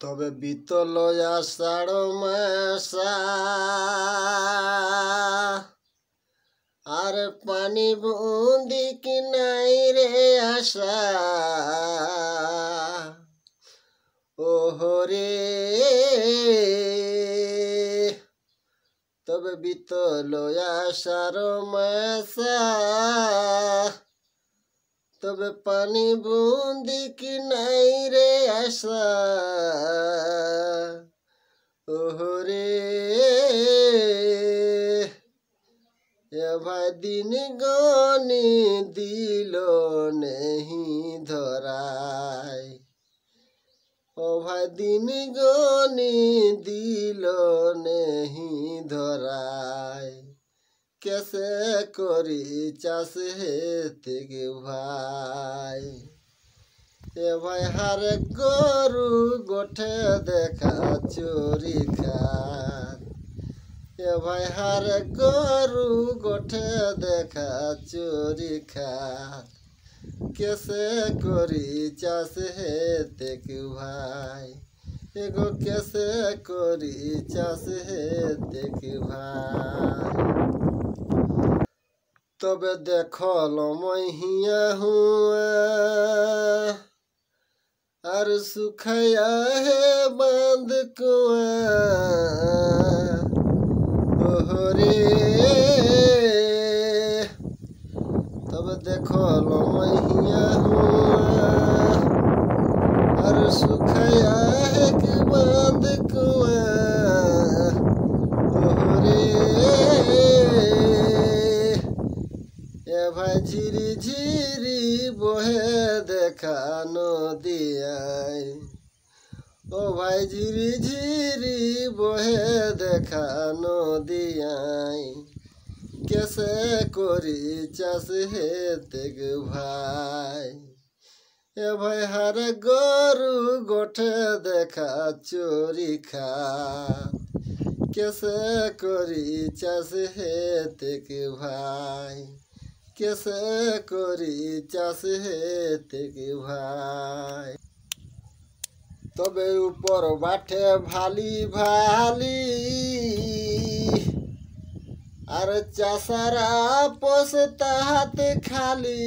তবে বিতল আষাঢ় মাসা আর পানি বুন্দি কি নাই রে আশা ওহরে তবে বিতল আষাঢ় মাসা তবে পানি বুন্দি কি নাই রে আশা ওহরে এ ভাই দিন গনি দিল নেহি ধরাই ও ভাই দিন গনি দিল নেহি ধরাই कैसे करी चाष हेते गे भाई ए भाई हर गरु गोठे देखा चोरी खात ए भाई हर गरु गोठे देखा चोरी खात कैसे करी चाष हेते गे भाई एगो कैसे करी चाष हेते गे भाई तबे देखल महिया हुआ और सुखया है बांध कुआ ओहरे तबे देखल महिया हुआ और सुखया है कि बांध कुआ ओहरे भाई झिरी झिरी बोहे देखा नदियाई ओ भाई झिरी झिरी बोहे देखा नदियाई कैसे करी चाष हेते गे भाई ए भाई हर गरु गोठे देखा चोरी खा कैसे करी चाष हेते गे भाई कैसे करी चाष हेते गे भाई तबे ऊपर बाटे भाली भाली और चाषारा पोसता हाथ खाली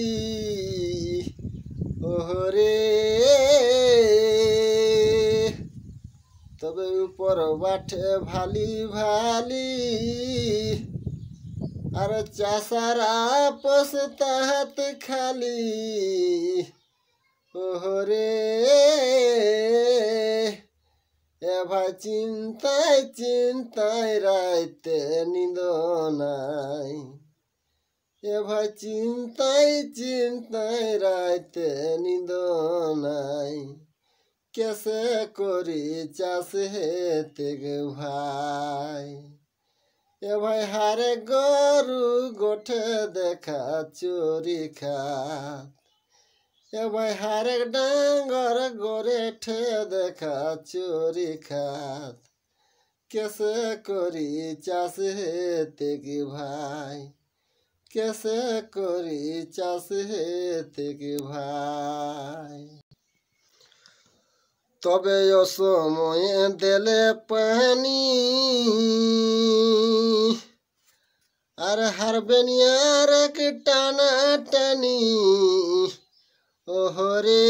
ओहरे तबे ऊपर बाटे भाली भाली और चाषारा पोसता हाथ खाली ओहरे ए भाई चिंताय चिंताय राते नींद नाई ए भाई चिंताय चिंताय राते नींद नाई कैसे करी चाष हेते गे भाई ए भाई हारे गरु गोठे देखा चोरी खात ए भाई हारे डांगर गोरेठे देखा चोरी खात कैसे करी चाष हेते गे भाई कैसे करी चाष हेते गे भाई तबे ओ समय देले पानी और हर बेनियार के टाना टानी ओहरे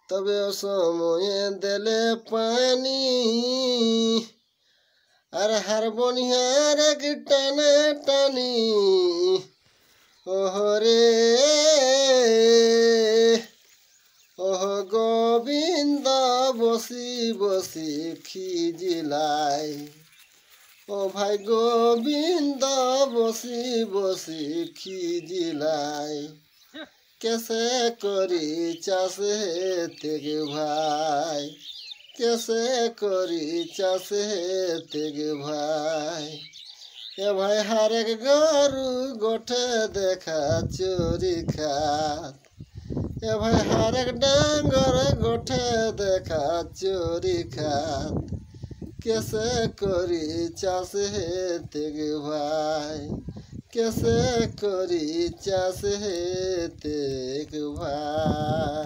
तबे ओ समय देले पानी और हर बनियार के टाना टानी ओहरे ओह गोविंद बसी बसी खिजिलाई ओ भाई गोविंद बसी बसी खिजिलाई कैसे करी चाष हेते गे भाई कैसे करी चाष हेते गे भाई ए भाई हर एक गरु गोठे देखा चोरी खात ए भाई हर एक डांगर गोठे देखा चोरी खात कैसे करी चाष हेते गे भाई कैसे करी चाष हेते गे भाई।